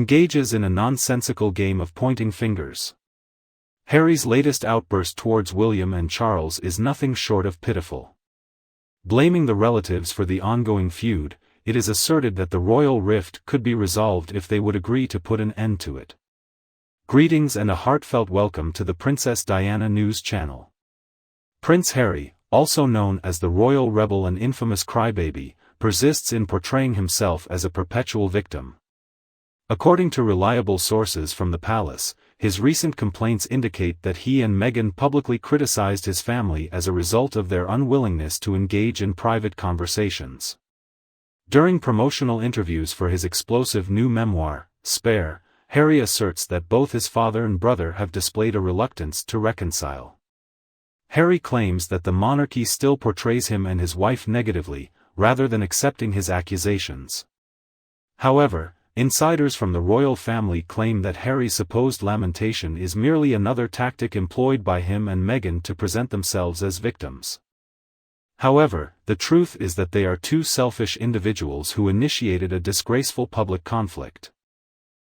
engages in a nonsensical game of pointing fingers. Harry's latest outburst towards William and Charles is nothing short of pitiful. Blaming the relatives for the ongoing feud, it is asserted that the royal rift could be resolved if they would agree to put an end to it. Greetings and a heartfelt welcome to the Princess Diana News Channel. Prince Harry, also known as the royal rebel and infamous crybaby, persists in portraying himself as a perpetual victim. According to reliable sources from the palace, his recent complaints indicate that he and Meghan publicly criticized his family as a result of their unwillingness to engage in private conversations. During promotional interviews for his explosive new memoir, Spare, Harry asserts that both his father and brother have displayed a reluctance to reconcile. Harry claims that the monarchy still portrays him and his wife negatively, rather than accepting his accusations. However, insiders from the royal family claim that Harry's supposed lamentation is merely another tactic employed by him and Meghan to present themselves as victims. However, the truth is that they are two selfish individuals who initiated a disgraceful public conflict.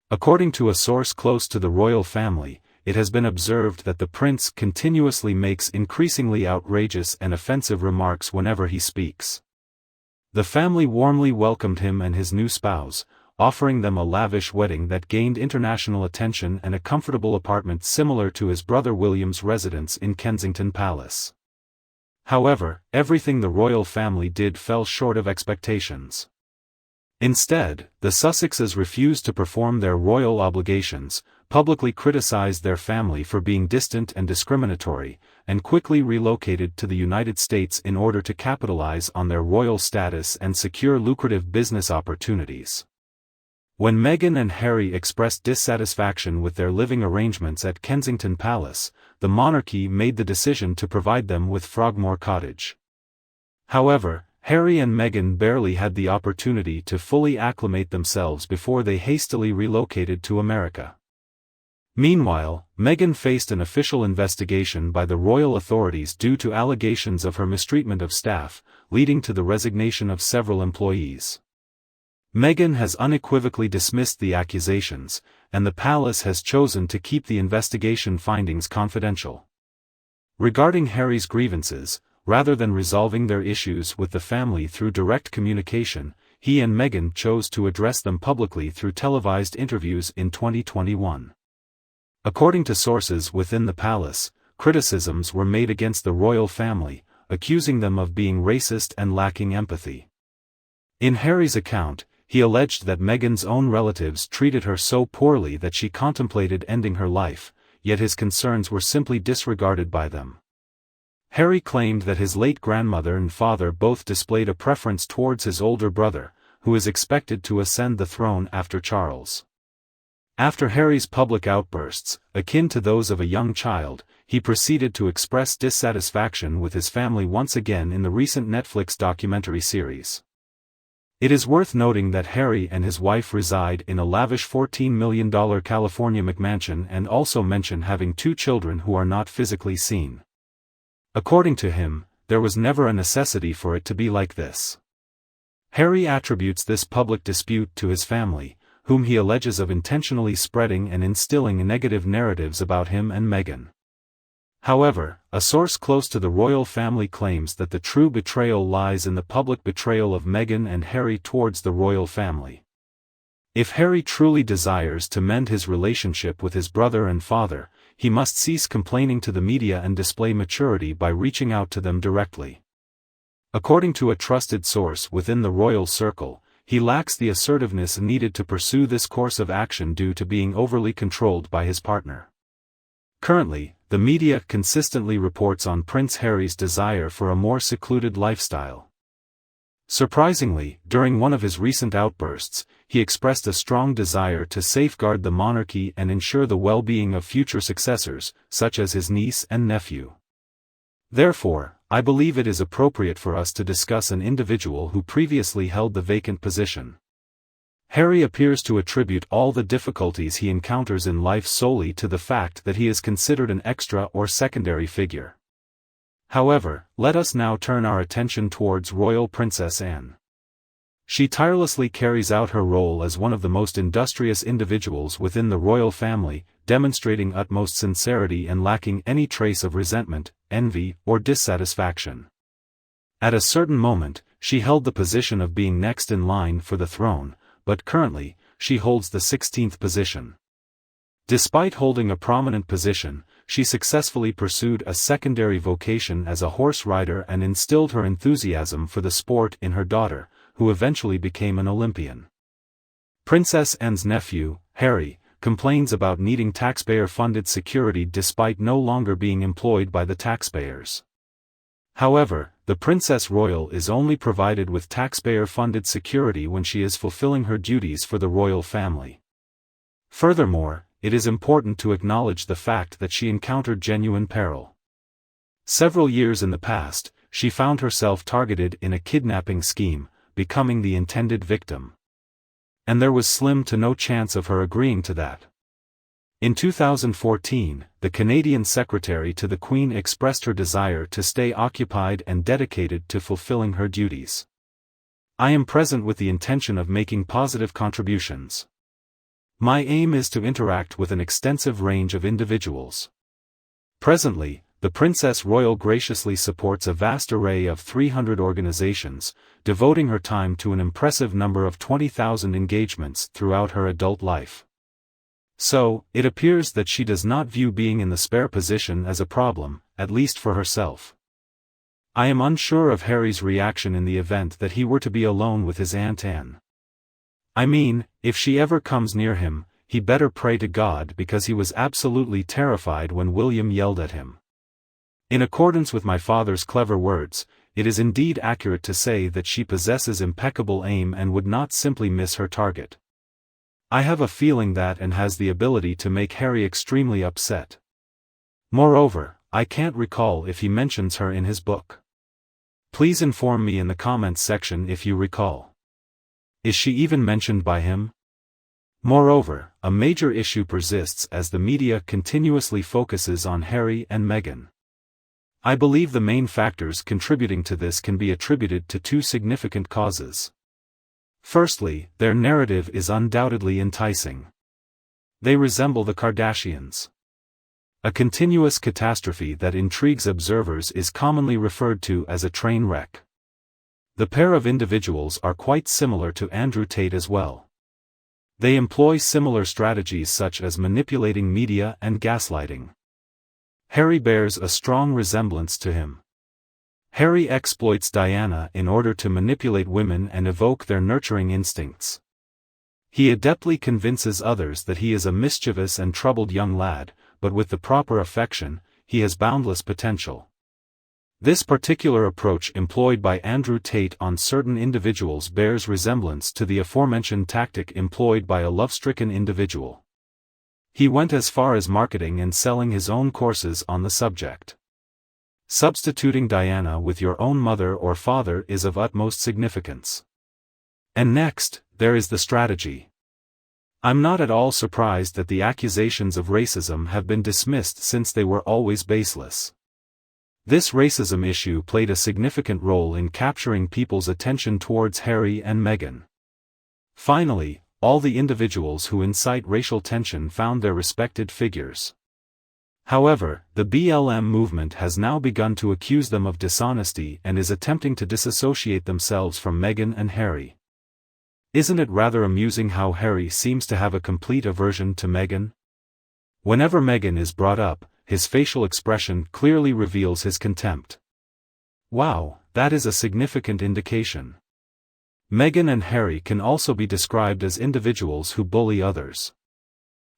According to a source close to the royal family, it has been observed that the prince continuously makes increasingly outrageous and offensive remarks whenever he speaks. The family warmly welcomed him and his new spouse, offering them a lavish wedding that gained international attention and a comfortable apartment similar to his brother William's residence in Kensington Palace. However, everything the royal family did fell short of expectations. Instead, the Sussexes refused to perform their royal obligations, publicly criticized their family for being distant and discriminatory, and quickly relocated to the United States in order to capitalize on their royal status and secure lucrative business opportunities. When Meghan and Harry expressed dissatisfaction with their living arrangements at Kensington Palace, the monarchy made the decision to provide them with Frogmore Cottage. However, Harry and Meghan barely had the opportunity to fully acclimate themselves before they hastily relocated to America. Meanwhile, Meghan faced an official investigation by the royal authorities due to allegations of her mistreatment of staff, leading to the resignation of several employees. Meghan has unequivocally dismissed the accusations, and the palace has chosen to keep the investigation findings confidential. Regarding Harry's grievances, rather than resolving their issues with the family through direct communication, he and Meghan chose to address them publicly through televised interviews in 2021. According to sources within the palace, criticisms were made against the royal family, accusing them of being racist and lacking empathy. In Harry's account, he alleged that Meghan's own relatives treated her so poorly that she contemplated ending her life, yet his concerns were simply disregarded by them. Harry claimed that his late grandmother and father both displayed a preference towards his older brother, who is expected to ascend the throne after Charles. After Harry's public outbursts, akin to those of a young child, he proceeded to express dissatisfaction with his family once again in the recent Netflix documentary series. It is worth noting that Harry and his wife reside in a lavish $14 million California McMansion and also mention having 2 children who are not physically seen. According to him, there was never a necessity for it to be like this. Harry attributes this public dispute to his family, whom he alleges of intentionally spreading and instilling negative narratives about him and Meghan. However, a source close to the royal family claims that the true betrayal lies in the public betrayal of Meghan and Harry towards the royal family. If Harry truly desires to mend his relationship with his brother and father, he must cease complaining to the media and display maturity by reaching out to them directly. According to a trusted source within the royal circle, he lacks the assertiveness needed to pursue this course of action due to being overly controlled by his partner. Currently, the media consistently reports on Prince Harry's desire for a more secluded lifestyle. Surprisingly, during one of his recent outbursts, he expressed a strong desire to safeguard the monarchy and ensure the well-being of future successors, such as his niece and nephew. Therefore, I believe it is appropriate for us to discuss an individual who previously held the vacant position. Harry appears to attribute all the difficulties he encounters in life solely to the fact that he is considered an extra or secondary figure. However, let us now turn our attention towards Royal Princess Anne. She tirelessly carries out her role as one of the most industrious individuals within the royal family, demonstrating utmost sincerity and lacking any trace of resentment, envy, or dissatisfaction. At a certain moment, she held the position of being next in line for the throne, but currently, she holds the 16th position. Despite holding a prominent position, she successfully pursued a secondary vocation as a horse rider and instilled her enthusiasm for the sport in her daughter, who eventually became an Olympian. Princess Anne's nephew, Harry, complains about needing taxpayer-funded security despite no longer being employed by the taxpayers. However, the Princess Royal is only provided with taxpayer-funded security when she is fulfilling her duties for the royal family. Furthermore, it is important to acknowledge the fact that she encountered genuine peril. Several years in the past, she found herself targeted in a kidnapping scheme, becoming the intended victim. And there was slim to no chance of her agreeing to that. In 2014, the Canadian Secretary to the Queen expressed her desire to stay occupied and dedicated to fulfilling her duties. I am present with the intention of making positive contributions. My aim is to interact with an extensive range of individuals. Presently, the Princess Royal graciously supports a vast array of 300 organizations, devoting her time to an impressive number of 20,000 engagements throughout her adult life. So, it appears that she does not view being in the spare position as a problem, at least for herself. I am unsure of Harry's reaction in the event that he were to be alone with his Aunt Anne. I mean, if she ever comes near him, he better pray to God because he was absolutely terrified when William yelled at him. In accordance with my father's clever words, it is indeed accurate to say that she possesses impeccable aim and would not simply miss her target. I have a feeling that Anne has the ability to make Harry extremely upset. Moreover, I can't recall if he mentions her in his book. Please inform me in the comments section if you recall. Is she even mentioned by him? Moreover, a major issue persists as the media continuously focuses on Harry and Meghan. I believe the main factors contributing to this can be attributed to two significant causes. Firstly, their narrative is undoubtedly enticing. They resemble the Kardashians. A continuous catastrophe that intrigues observers is commonly referred to as a train wreck. The pair of individuals are quite similar to Andrew Tate as well. They employ similar strategies such as manipulating media and gaslighting. Harry bears a strong resemblance to him. Harry exploits Diana in order to manipulate women and evoke their nurturing instincts. He adeptly convinces others that he is a mischievous and troubled young lad, but with the proper affection, he has boundless potential. This particular approach employed by Andrew Tate on certain individuals bears resemblance to the aforementioned tactic employed by a love-stricken individual. He went as far as marketing and selling his own courses on the subject. Substituting Diana with your own mother or father is of utmost significance. And next, there is the strategy. I'm not at all surprised that the accusations of racism have been dismissed since they were always baseless. This racism issue played a significant role in capturing people's attention towards Harry and Meghan. Finally, all the individuals who incite racial tension found their respected figures. However, the BLM movement has now begun to accuse them of dishonesty and is attempting to disassociate themselves from Meghan and Harry. Isn't it rather amusing how Harry seems to have a complete aversion to Meghan? Whenever Meghan is brought up, his facial expression clearly reveals his contempt. Wow, that is a significant indication. Meghan and Harry can also be described as individuals who bully others.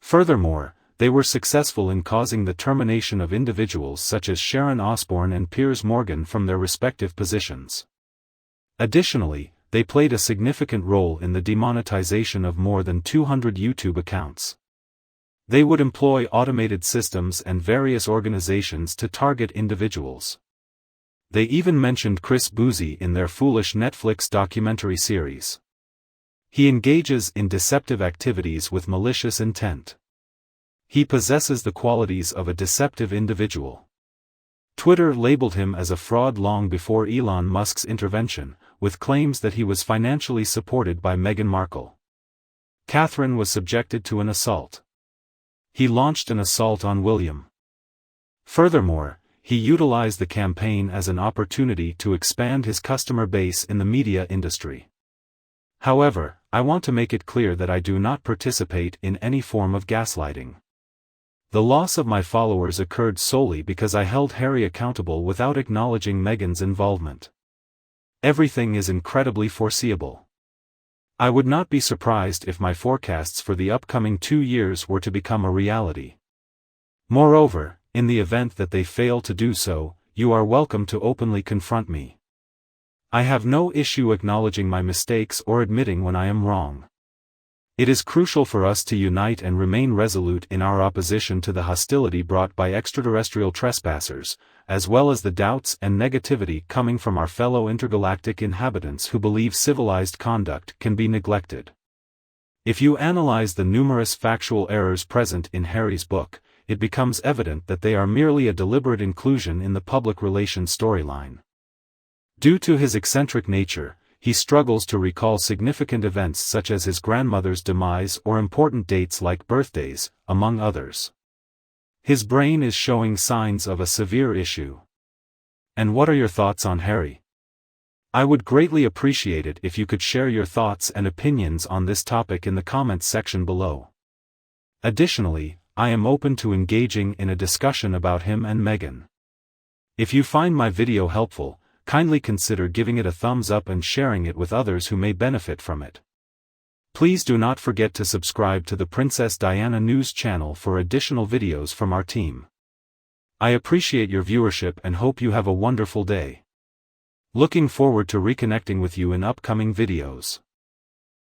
Furthermore, they were successful in causing the termination of individuals such as Sharon Osbourne and Piers Morgan from their respective positions. Additionally, they played a significant role in the demonetization of more than 200 YouTube accounts. They would employ automated systems and various organizations to target individuals. They even mentioned Chris Boozy in their foolish Netflix documentary series. He engages in deceptive activities with malicious intent. He possesses the qualities of a deceptive individual. Twitter labeled him as a fraud long before Elon Musk's intervention, with claims that he was financially supported by Meghan Markle. Catherine was subjected to an assault. He launched an assault on William. Furthermore, he utilized the campaign as an opportunity to expand his customer base in the media industry. However, I want to make it clear that I do not participate in any form of gaslighting. The loss of my followers occurred solely because I held Harry accountable without acknowledging Meghan's involvement. Everything is incredibly foreseeable. I would not be surprised if my forecasts for the upcoming 2 years were to become a reality. Moreover, in the event that they fail to do so, you are welcome to openly confront me. I have no issue acknowledging my mistakes or admitting when I am wrong. It is crucial for us to unite and remain resolute in our opposition to the hostility brought by extraterrestrial trespassers, as well as the doubts and negativity coming from our fellow intergalactic inhabitants who believe civilized conduct can be neglected. If you analyze the numerous factual errors present in Harry's book, it becomes evident that they are merely a deliberate inclusion in the public relations storyline. Due to his eccentric nature, he struggles to recall significant events such as his grandmother's demise or important dates like birthdays, among others. His brain is showing signs of a severe issue. And what are your thoughts on Harry? I would greatly appreciate it if you could share your thoughts and opinions on this topic in the comments section below. Additionally, I am open to engaging in a discussion about him and Meghan. If you find my video helpful, kindly consider giving it a thumbs up and sharing it with others who may benefit from it. Please do not forget to subscribe to the Princess Diana News channel for additional videos from our team. I appreciate your viewership and hope you have a wonderful day. Looking forward to reconnecting with you in upcoming videos.